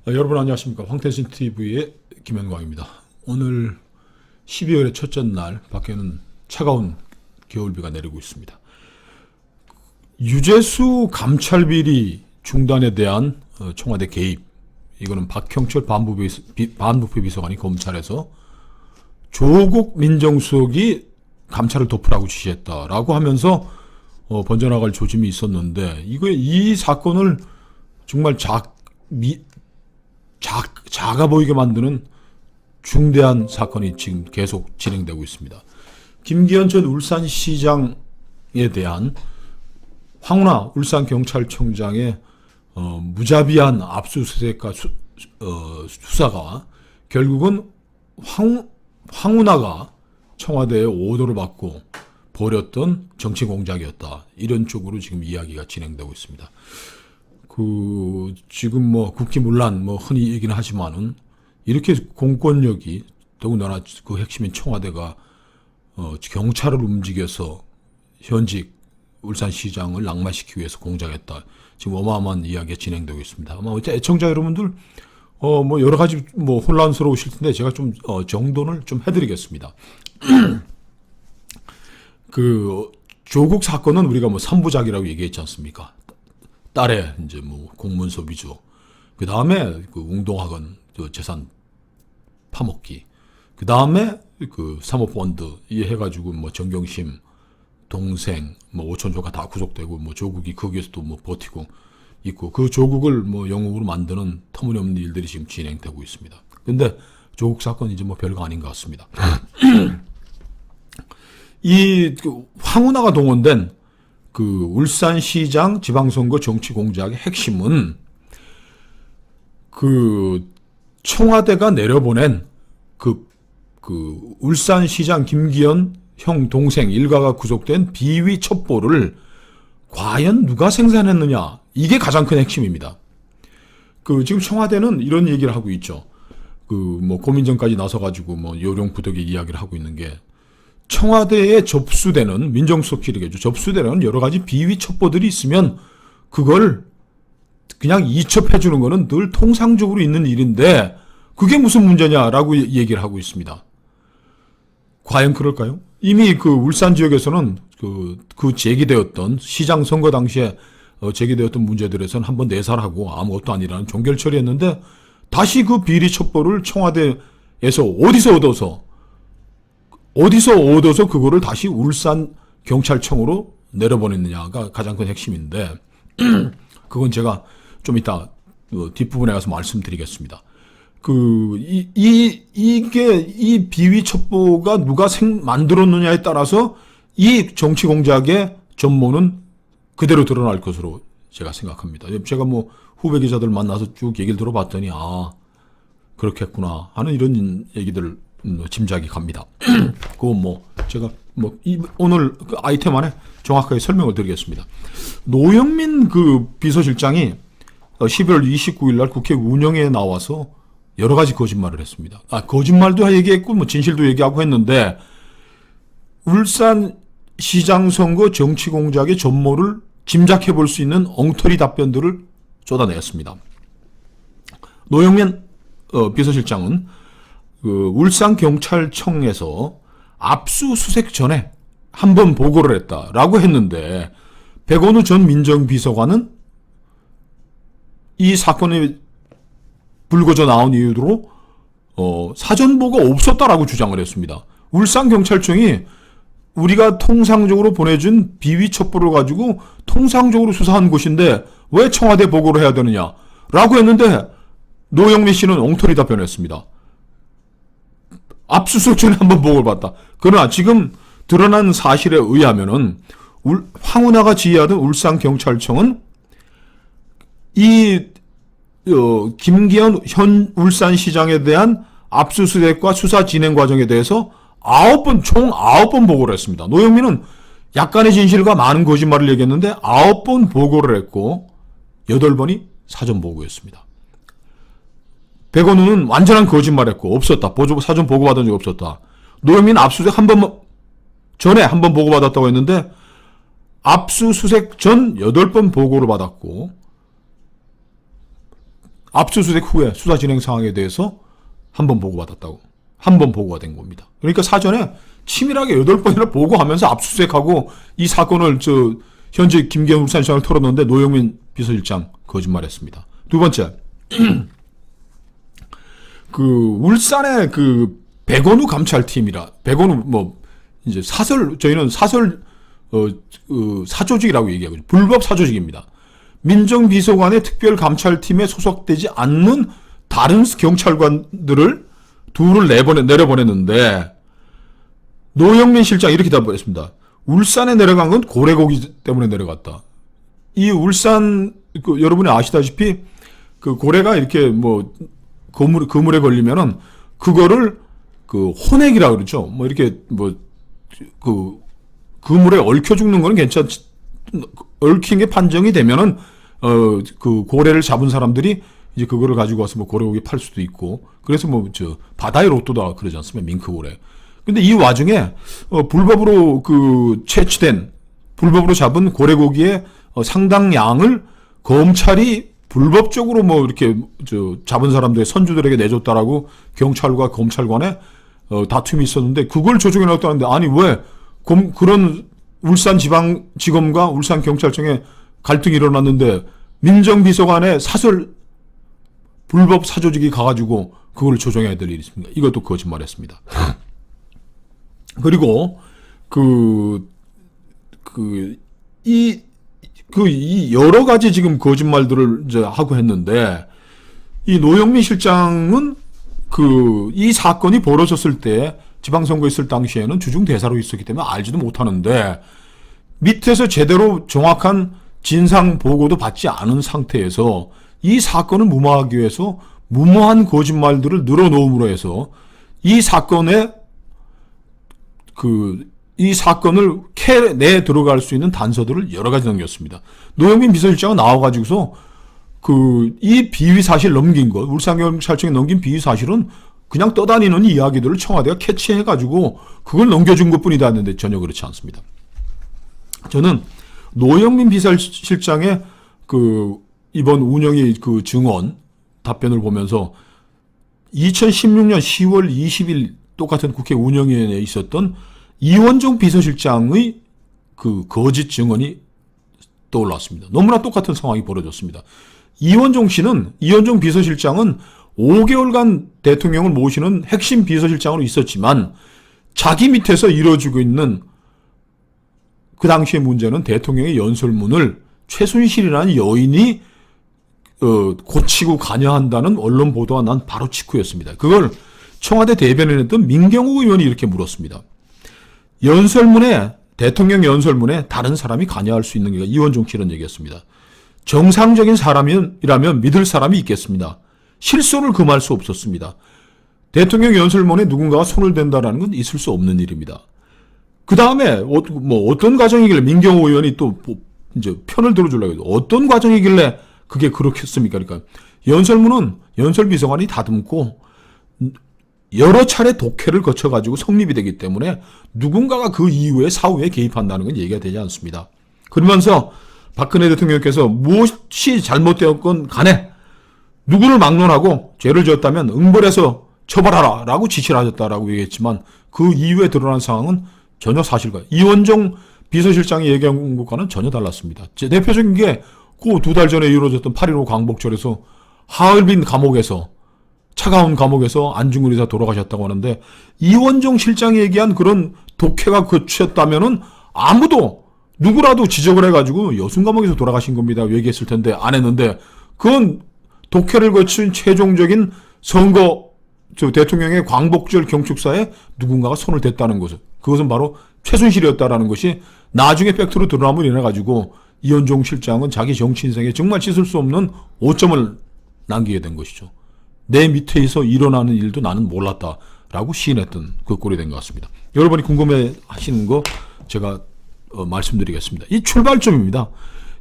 여러분 안녕하십니까. 황태진TV의 김현광입니다. 오늘 12월의 첫째 날 밖에는 차가운 겨울비가 내리고 있습니다. 유재수 감찰비리 중단에 대한 청와대 개입, 이거는 박형철 반부패 비서관이 검찰에서 조국 민정수석이 감찰을 덮으라고 지시했다라고 하면서 번져나갈 조짐이 있었는데, 이 사건을 정말 작아 보이게 만드는 중대한 사건이 지금 계속 진행되고 있습니다. 김기현 전 울산시장에 대한 황운하 울산경찰청장의 무자비한 압수수색과 수사가 결국은 황운하가 청와대의 오도를 받고 벌였던 정치 공작이었다, 이런 쪽으로 지금 이야기가 진행되고 있습니다. 지금 국기문란 흔히 얘기는 하지만은, 이렇게 공권력이, 더군다나 그 핵심인 청와대가 경찰을 움직여서 현직 울산시장을 낙마시키기 위해서 공작했다, 지금 어마어마한 이야기가 진행되고 있습니다. 아마 애청자 여러분들 여러 가지 혼란스러우실 텐데, 제가 좀 정돈을 좀 해드리겠습니다. 조국 사건은 우리가 3부작이라고 얘기했지 않습니까? 딸의 이제 공문서 위조, 그 다음에 웅동학원 재산 파먹기, 그 다음에 사모펀드 이 해가지고 정경심 동생 5천조가 다 구속되고, 조국이 거기에서도 버티고 있고, 그 조국을 영웅으로 만드는 터무니없는 일들이 지금 진행되고 있습니다. 근데 조국 사건 이제 별거 아닌 것 같습니다. 황운하가 동원된 울산시장 지방선거 정치 공작의 핵심은 청와대가 내려보낸 울산시장 김기현 형 동생 일가가 구속된 비위 첩보를 과연 누가 생산했느냐, 이게 가장 큰 핵심입니다. 지금 청와대는 이런 얘기를 하고 있죠. 고민정까지 나서가지고 요령부덕의 이야기를 하고 있는 게, 청와대에 접수되는, 민정수석실에게 접수되는 여러 가지 비위 첩보들이 있으면 그걸 그냥 이첩해 주는 거는 늘 통상적으로 있는 일인데, 그게 무슨 문제냐라고 얘기를 하고 있습니다. 과연 그럴까요? 이미 울산 지역에서는 제기되었던 시장 선거 당시에 제기되었던 문제들에서는 한번 내살하고 아무것도 아니라는 종결 처리했는데, 다시 비리 첩보를 청와대에서 어디서 얻어서 그거를 다시 울산 경찰청으로 내려보냈느냐가 가장 큰 핵심인데, 그건 제가 좀 이따 뒷부분에 가서 말씀드리겠습니다. 이 비위 첩보가 누가 만들었느냐에 따라서 이 정치 공작의 전모는 그대로 드러날 것으로 제가 생각합니다. 제가 후배 기자들 만나서 쭉 얘기를 들어봤더니, 그렇겠구나 하는 이런 얘기들 짐작이 갑니다. 제가 오늘 아이템 안에 정확하게 설명을 드리겠습니다. 노영민 비서실장이 12월 29일 날 국회 운영에 나와서 여러 가지 거짓말을 했습니다. 거짓말도 얘기했고 진실도 얘기하고 했는데, 울산 시장 선거 정치 공작의 전모를 짐작해 볼 수 있는 엉터리 답변들을 쏟아내었습니다. 노영민 비서실장은 울산 경찰청에서 압수수색 전에 한번 보고를 했다라고 했는데, 백원우 전 민정비서관은 이 사건이 불거져 나온 이유로 사전보고가 없었다라고 주장을 했습니다. 울산 경찰청이 우리가 통상적으로 보내준 비위 첩보를 가지고 통상적으로 수사한 곳인데 왜 청와대 보고를 해야 되느냐라고 했는데, 노영민 씨는 엉터리 답변했습니다. 압수수색 전에 한번 보고를 받다. 그러나 지금 드러난 사실에 의하면은 황운하가 지휘하던 울산경찰청은 김기현 현 울산시장에 대한 압수수색과 수사 진행 과정에 대해서 총 9번 보고를 했습니다. 노영민은 약간의 진실과 많은 거짓말을 얘기했는데 9번 보고를 했고 8번이 사전 보고였습니다. 백원우는 완전한 거짓말했고 없었다. 사전 보고받은 적이 없었다. 노영민 압수수색 전에 한 번 보고받았다고 했는데 압수수색 전 8번 보고를 받았고 압수수색 후에 수사 진행 상황에 대해서 한 번 보고받았다고. 한 번 보고가 된 겁니다. 그러니까 사전에 치밀하게 8번이나 보고하면서 압수수색하고 이 사건을 현재 김기현 울산시장을 털어놓는데 노영민 비서실장 거짓말했습니다. 두 번째, 울산의 백원우 감찰팀이라, 백원우 이제 저희는 사조직이라고 얘기하고, 불법 사조직입니다. 민정비서관의 특별감찰팀에 소속되지 않는 다른 경찰관들을 둘을 내려보냈는데, 노영민 실장 이렇게 답했습니다. 울산에 내려간 건 고래고기 때문에 내려갔다. 이 울산, 여러분이 아시다시피, 고래가 이렇게 그물에 걸리면은, 그거를 혼액이라 그러죠. 이렇게 그물에 얽혀 죽는 거는 얽힌 게 판정이 되면은, 고래를 잡은 사람들이 이제 그거를 가지고 와서 고래고기 팔 수도 있고, 그래서 바다의 로또다 그러지 않습니까? 밍크고래. 근데 이 와중에, 불법으로 채취된, 불법으로 잡은 고래고기의 상당량을 검찰이 불법적으로 이렇게, 잡은 사람들의 선주들에게 내줬다라고 경찰과 검찰간에, 다툼이 있었는데, 그걸 조정해 놨다는데, 아니, 왜, 그런 울산지방지검과 울산경찰청에 갈등이 일어났는데, 민정비서관의 불법 사조직이 가가지고, 그걸 조정해야 될 일이 있습니다. 이것도 거짓말했습니다. 그리고, 이 여러 가지 지금 거짓말들을 이제 하고 했는데, 이 노영민 실장은 이 사건이 벌어졌을 때, 지방선거 있을 당시에는 주중대사로 있었기 때문에 알지도 못하는데, 밑에서 제대로 정확한 진상 보고도 받지 않은 상태에서 이 사건을 무마하기 위해서 무모한 거짓말들을 늘어놓음으로 해서 이 사건을 캐내 들어갈 수 있는 단서들을 여러 가지 넘겼습니다. 노영민 비서실장은 나와가지고서 이 비위 사실 넘긴 것, 울산경찰청에 넘긴 비위 사실은 그냥 떠다니는 이야기들을 청와대가 캐치해가지고 그걸 넘겨준 것 뿐이다 했는데 전혀 그렇지 않습니다. 저는 노영민 비서실장의 이번 운영의 증언 답변을 보면서 2016년 10월 20일 똑같은 국회 운영위원회에 있었던 이원종 비서실장의 거짓 증언이 떠올랐습니다. 너무나 똑같은 상황이 벌어졌습니다. 이원종 비서실장은 5개월간 대통령을 모시는 핵심 비서실장으로 있었지만 자기 밑에서 이루어지고 있는 그 당시의 문제는 대통령의 연설문을 최순실이라는 여인이 고치고 관여한다는 언론 보도가 난 바로 직후였습니다. 그걸 청와대 대변인을 했던 민경욱 의원이 이렇게 물었습니다. 대통령 연설문에 다른 사람이 관여할 수 있는 게 이원종 씨 이런 얘기였습니다. 정상적인 사람이라면 믿을 사람이 있겠습니다. 실소를 금할 수 없었습니다. 대통령 연설문에 누군가가 손을 댄다라는 건 있을 수 없는 일입니다. 그 다음에 어떤 과정이길래 민경호 의원이 또 이제 편을 들어주려고 해도 어떤 과정이길래 그게 그렇겠습니까? 그러니까 연설문은 연설비서관이 다듬고 여러 차례 독해를 거쳐가지고 성립이 되기 때문에 누군가가 그 이후에 사후에 개입한다는 건 얘기가 되지 않습니다. 그러면서 박근혜 대통령께서 무엇이 잘못되었건 간에 누구를 막론하고 죄를 지었다면 응벌해서 처벌하라 라고 지시를 하셨다라고 얘기했지만 그 이후에 드러난 상황은 전혀 사실과 이원종 비서실장이 얘기한 것과는 전혀 달랐습니다. 제 대표적인 게 그 2달 전에 이루어졌던 8.15 광복절에서 하얼빈 감옥에서 차가운 감옥에서 안중근 의사 돌아가셨다고 하는데 이원종 실장이 얘기한 그런 독해가 거쳤다면은 아무도 누구라도 지적을 해가지고 여순 감옥에서 돌아가신 겁니다 얘기했을 텐데 안 했는데 그건 독해를 거친 최종적인 선거 대통령의 광복절 경축사에 누군가가 손을 댔다는 것은 그것은 바로 최순실이었다라는 것이 나중에 팩트로 드러남으로 인해가지고 이원종 실장은 자기 정치 인생에 정말 씻을 수 없는 오점을 남기게 된 것이죠. 내 밑에서 일어나는 일도 나는 몰랐다라고 시인했던 그 꼴이 된 것 같습니다. 여러분이 궁금해 하시는 거 제가 말씀드리겠습니다. 이 출발점입니다.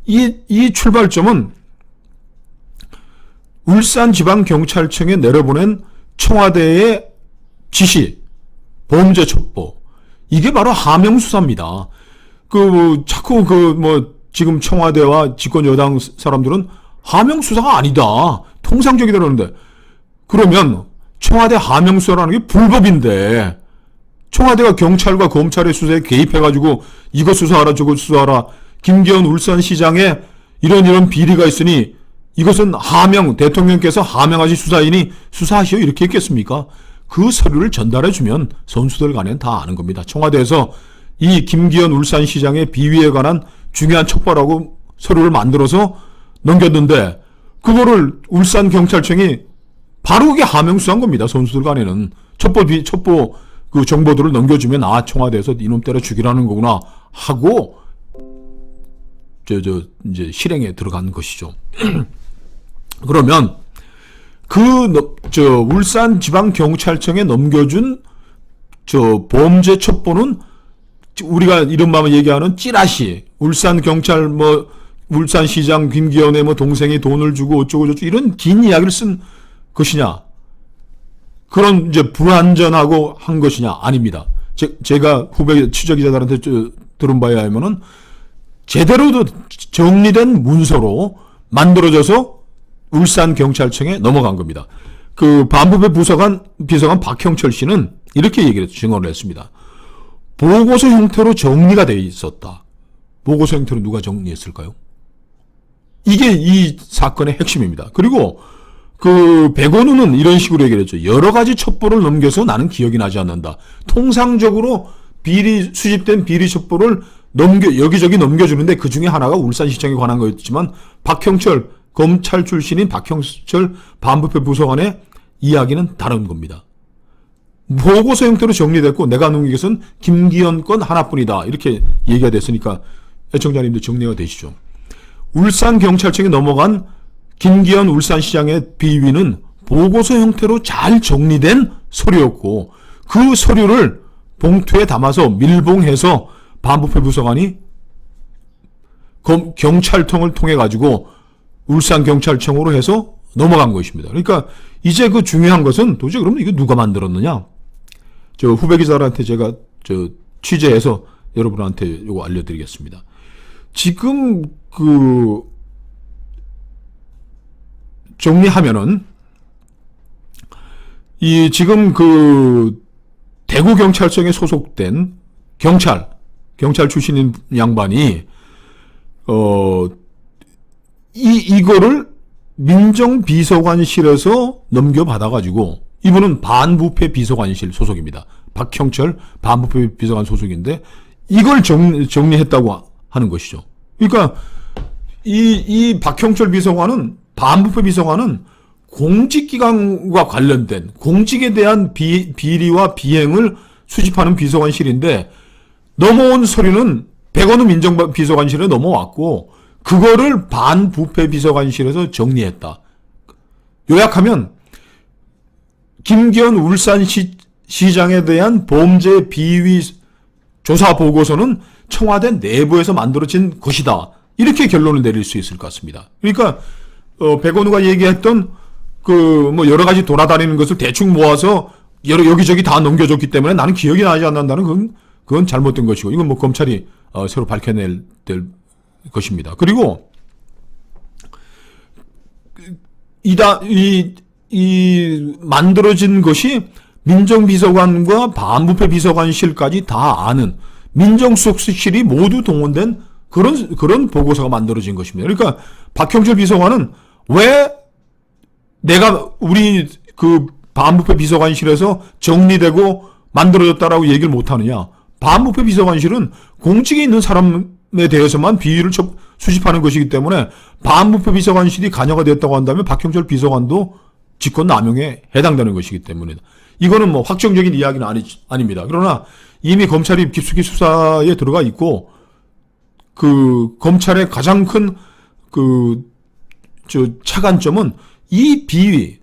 이 출발점은 울산지방경찰청에 내려보낸 청와대의 지시, 범죄 첩보. 이게 바로 하명수사입니다. 자꾸 지금 청와대와 집권 여당 사람들은 하명수사가 아니다. 통상적이다 그러는데, 그러면 청와대 하명수사라는 게 불법인데 청와대가 경찰과 검찰의 수사에 개입해가지고 이거 수사하라 저거 수사하라, 김기현 울산시장에 이런 비리가 있으니 이것은 하명, 대통령께서 하명하시 수사인이 수사하시오 이렇게 했겠습니까? 그 서류를 전달해주면 선수들 간에는 다 아는 겁니다. 청와대에서 이 김기현 울산시장의 비위에 관한 중요한 첩보라고 서류를 만들어서 넘겼는데 그거를 울산경찰청이 바로 그게 하명수사한 겁니다. 선수들 간에는 첩보 그 정보들을 넘겨주면 청와대에서 이놈 때려 죽이라는 거구나 하고 이제 실행에 들어간 것이죠. 그러면 울산지방경찰청에 넘겨준 범죄 첩보는 우리가 이른바 얘기하는 찌라시, 울산경찰 울산시장 김기현의 동생이 돈을 주고 어쩌고저쩌고 이런 긴 이야기를 쓴 것이냐? 그런 이제 불완전하고 한 것이냐? 아닙니다. 제가 후배 취재기자들한테 들은 바에 의하면은 제대로 정리된 문서로 만들어져서 울산경찰청에 넘어간 겁니다. 그 반부패 비서관 박형철 씨는 이렇게 증언을 했습니다. 보고서 형태로 정리가 되어 있었다. 보고서 형태로 누가 정리했을까요? 이게 이 사건의 핵심입니다. 그리고 백원우는 이런 식으로 얘기를 했죠. 여러 가지 첩보를 넘겨서 나는 기억이 나지 않는다. 통상적으로 수집된 비리 첩보를 여기저기 넘겨주는데 그 중에 하나가 울산시청에 관한 거였지만 박형철, 검찰 출신인 박형철 반부패 부서관의 이야기는 다른 겁니다. 보고서 형태로 정리됐고 내가 넘긴 것은 김기현 건 하나뿐이다. 이렇게 얘기가 됐으니까 애청자님들 정리가 되시죠. 울산경찰청에 넘어간 김기현 울산시장의 비위는 보고서 형태로 잘 정리된 서류였고 그 서류를 봉투에 담아서 밀봉해서 반부패 부서관이 경찰청을 통해 가지고 울산경찰청으로 해서 넘어간 것입니다. 그러니까 이제 그 중요한 것은 도대체 그러면 이거 누가 만들었느냐? 후배 기자들한테 제가 취재해서 여러분한테 이거 알려드리겠습니다. 지금 정리하면은 지금 대구경찰청에 소속된 경찰 출신인 양반이 이거를 민정비서관실에서 넘겨받아가지고 이분은 반부패 비서관실 소속입니다. 박형철 반부패 비서관 소속인데 이걸 정리했다고 하는 것이죠. 그러니까 이 박형철 비서관은 반부패 비서관은 공직기관과 관련된 공직에 대한 비리와 비행을 수집하는 비서관실인데 넘어온 서류는 백원우 민정비서관실에 넘어왔고 그거를 반부패 비서관실에서 정리했다. 요약하면 김기현 울산시장에 대한 범죄 비위 조사 보고서는 청와대 내부에서 만들어진 것이다. 이렇게 결론을 내릴 수 있을 것 같습니다. 그러니까 백원우가 얘기했던 여러 가지 돌아다니는 것을 대충 모아서 여기저기 다 넘겨줬기 때문에 나는 기억이 나지 않는다는 그건 잘못된 것이고 이건 검찰이 새로 밝혀낼 것입니다. 그리고 이 만들어진 것이 민정비서관과 반부패 비서관실까지 다 아는 민정수석실이 모두 동원된 그런 보고서가 만들어진 것입니다. 그러니까 박형철 비서관은 왜 우리 반부패 비서관실에서 정리되고 만들어졌다라고 얘기를 못하느냐? 반부패 비서관실은 공직에 있는 사람에 대해서만 비위를 수집하는 것이기 때문에 반부패 비서관실이 관여가 됐다고 한다면 박형철 비서관도 직권남용에 해당되는 것이기 때문에 이거는 확정적인 이야기는 아닙니다. 그러나 이미 검찰이 깊숙이 수사에 들어가 있고 검찰의 가장 큰 차관점은 이 비위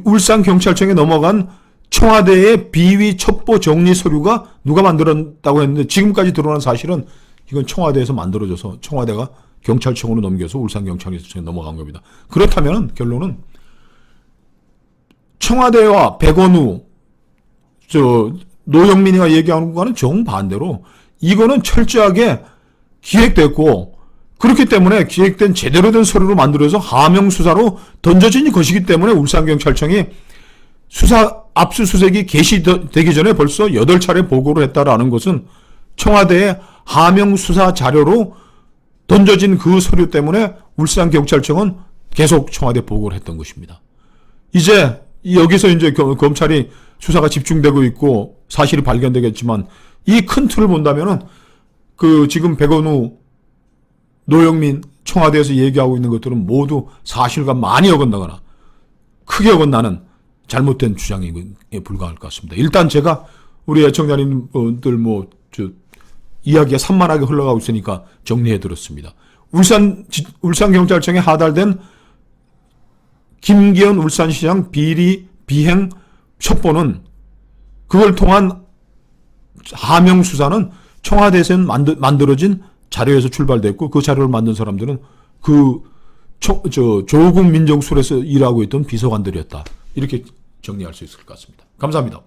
울산경찰청에 넘어간 청와대의 비위 첩보 정리 서류가 누가 만들었다고 했는데 지금까지 드러난 사실은 이건 청와대에서 만들어져서 청와대가 경찰청으로 넘겨서 울산경찰청에 넘어간 겁니다. 그렇다면 결론은 청와대와 백원우 노영민이가 얘기하는 거와는 정반대로 이거는 철저하게 기획됐고 그렇기 때문에 기획된 제대로 된 서류로 만들어서 하명 수사로 던져진 것이기 때문에 울산경찰청이 수사 압수수색이 개시되기 전에 벌써 8차례 보고를 했다라는 것은 청와대의 하명 수사 자료로 던져진 그 서류 때문에 울산경찰청은 계속 청와대 보고를 했던 것입니다. 이제 여기서 이제 검찰이 수사가 집중되고 있고 사실이 발견되겠지만 이 큰 틀을 본다면은 지금 백원우, 노영민 청와대에서 얘기하고 있는 것들은 모두 사실과 많이 어긋나거나 크게 어긋나는 잘못된 주장에 불과할 것 같습니다. 일단 제가 우리 애청자님들 이야기가 산만하게 흘러가고 있으니까 정리해 드렸습니다. 울산경찰청에 하달된 김기현 울산시장 비리 비행 첩보는 그걸 통한 하명 수사는 청와대에서 만들어진 자료에서 출발됐고 그 자료를 만든 사람들은 조국 민정수석에서 일하고 있던 비서관들이었다. 이렇게 정리할 수 있을 것 같습니다. 감사합니다.